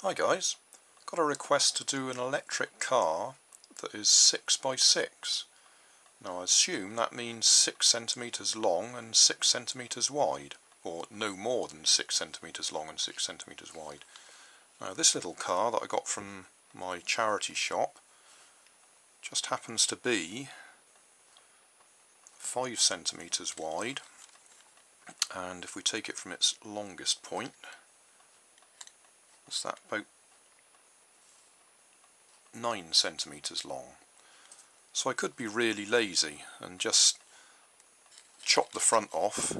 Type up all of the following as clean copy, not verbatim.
Hi guys, got a request to do an electric car that is 6x6. Now I assume that means 6 centimeters long and 6 centimeters wide, or no more than 6 centimeters long and 6 centimeters wide. Now this little car that I got from my charity shop just happens to be 5 centimeters wide, and if we take it from its longest point, what's that, about 9 centimeters long. So I could be really lazy and just chop the front off,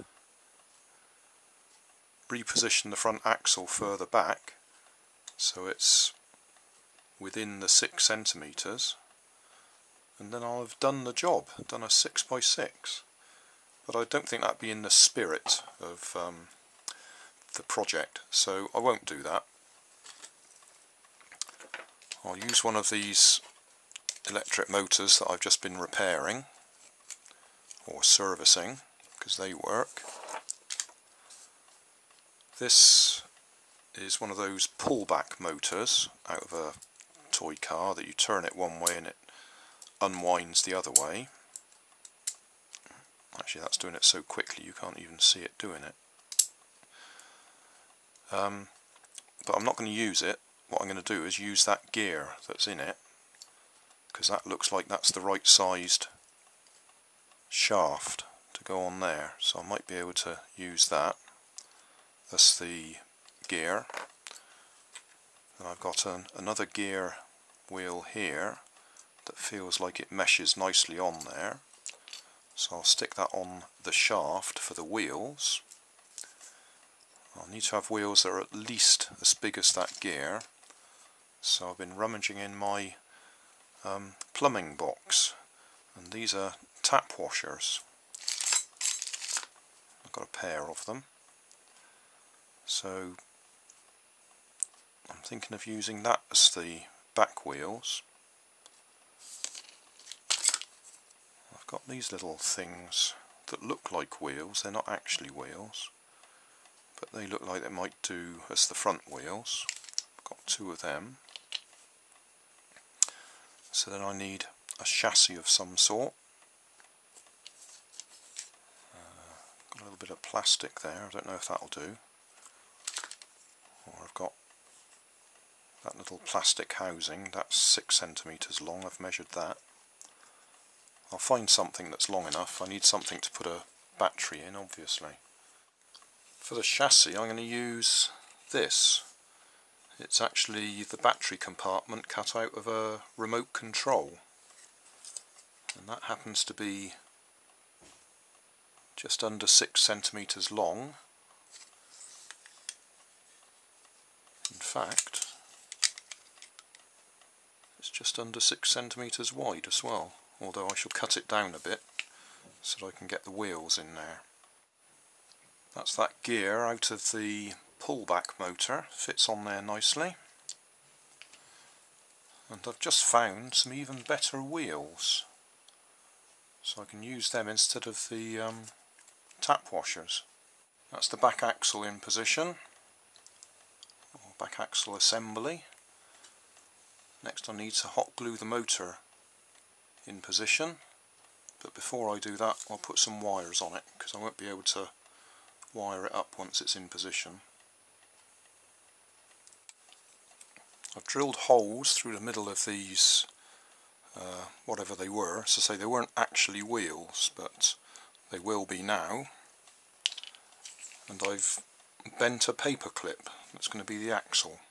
reposition the front axle further back so it's within the 6 centimeters, and then I'll have done the job, done a 6x6. But I don't think that'd be in the spirit of the project, so I won't do that. I'll use one of these electric motors that I've just been repairing or servicing, because they work. This is one of those pullback motors out of a toy car that you turn it one way and it unwinds the other way. Actually, that's doing it so quickly you can't even see it doing it. But I'm not going to use it. What I'm going to do is use that gear that's in it, because that looks like that's the right sized shaft to go on there, so I might be able to use that. That's the gear. And I've got another gear wheel here that feels like it meshes nicely on there, so I'll stick that on the shaft for the wheels. I'll need to have wheels that are at least as big as that gear, so I've been rummaging in my plumbing box, and these are tap washers. I've got a pair of them, so I'm thinking of using that as the back wheels. I've got these little things that look like wheels. They're not actually wheels, but they look like they might do as the front wheels. I've got 2 of them. So then I need a chassis of some sort. Got a little bit of plastic there, I don't know if that'll do. Or I've got that little plastic housing, that's 6 centimeters long, I've measured that. I'll find something that's long enough. I need something to put a battery in, obviously. For the chassis I'm going to use this. It's actually the battery compartment cut out of a remote control, and that happens to be just under 6 centimeters long. In fact, it's just under 6 centimeters wide as well, although I shall cut it down a bit so that I can get the wheels in there. That's that gear out of the pullback motor, fits on there nicely. And I've just found some even better wheels, so I can use them instead of the tap washers. That's the back axle in position, or back axle assembly. Next I need to hot glue the motor in position, but before I do that I'll put some wires on it, because I won't be able to wire it up once it's in position. I've drilled holes through the middle of these, whatever they were. As I say, they weren't actually wheels, but they will be now. And I've bent a paper clip that's going to be the axle.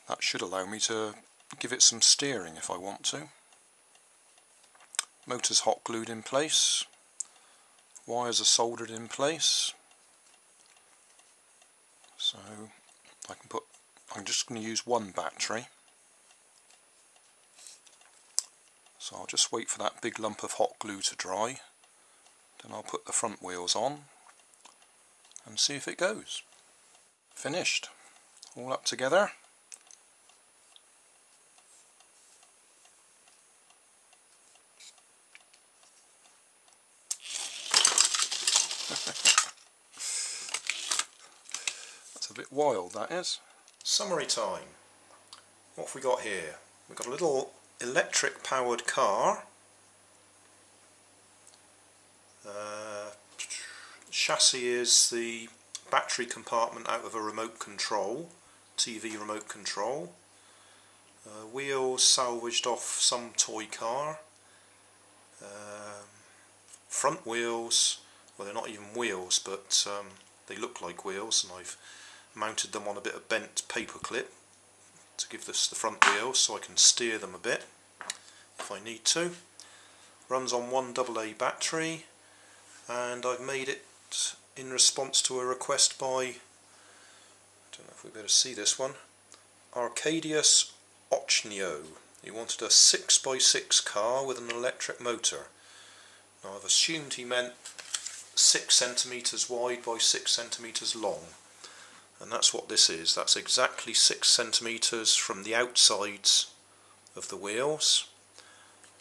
That should allow me to give it some steering if I want to. Motor's hot glued in place. Wires are soldered in place. So I'm just going to use one battery, so I'll just wait for that big lump of hot glue to dry, then I'll put the front wheels on and see if it goes. Finished, all up together. bit wild, that is. Summary time. What have we got here? We've got a little electric powered car. Chassis is the battery compartment out of a remote control, TV remote control. Wheels salvaged off some toy car. Front wheels, well, they're not even wheels, but they look like wheels, and I've mounted them on a bit of bent paper clip to give this the front wheels so I can steer them a bit if I need to. Runs on one AA battery, and I've made it in response to a request by, I don't know if we better see this one, Arkadiusz Ochnio. He wanted a 6x6 car with an electric motor. Now I've assumed he meant 6 centimetres wide by 6 centimetres long, and that's what this is. That's exactly 6 centimetres from the outsides of the wheels,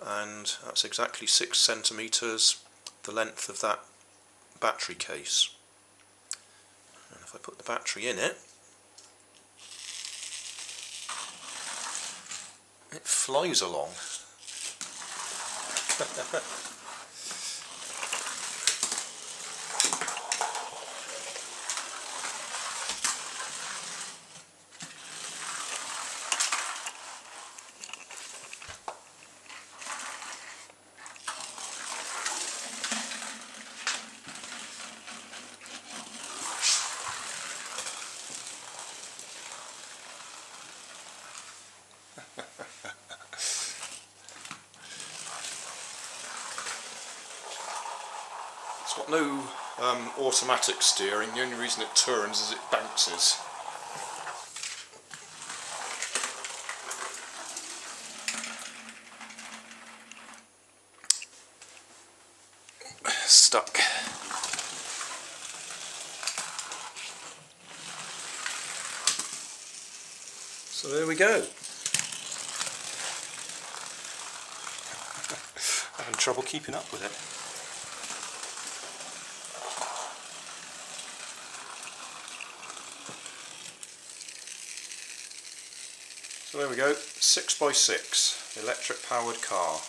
and that's exactly 6 centimetres the length of that battery case. And if I put the battery in it, it flies along. It's got no automatic steering. The only reason it turns is it bounces. Stuck. So there we go. Having trouble keeping up with it. So there we go, 6x6 electric powered car.